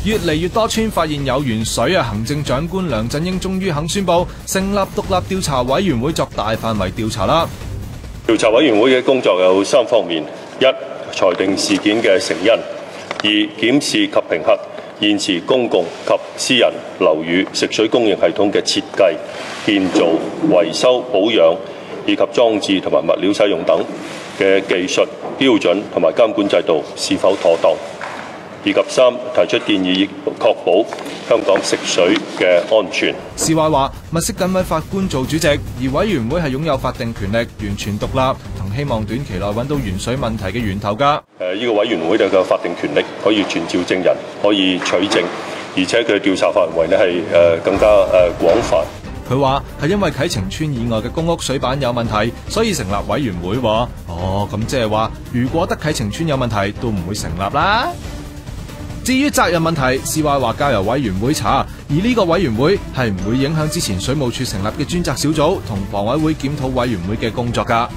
越嚟越多村發現有鉛水啊！行政長官梁振英終於肯宣布成立獨立調查委員會作大範圍調查啦。調查委員會嘅工作有3方面：一、裁定事件嘅成因；二、檢視及評核現時公共及私人樓宇食水供應系統嘅設計、建造、維修、保養以及裝置同埋物料使用等嘅技術標準同埋監管制度是否妥當，以及3、提出建議，確保香港食水嘅安全。施偉話：物色緊位法官做主席，而委員會係擁有法定權力，完全獨立，同希望短期內揾到鉛水問題嘅源頭㗎。呢個委員會嘅法定權力可以傳召證人，可以取證，而且佢嘅調查範圍呢係更加廣泛。佢話係因為啟晴邨以外嘅公屋水板有問題，所以成立委員會。哦，咁即係話，如果得啟晴邨有問題，都唔會成立啦。至於責任問題，施偉話交由委員會查，而呢個委員會係唔會影響之前水務署成立嘅專責小組同房委會檢討委員會嘅工作㗎。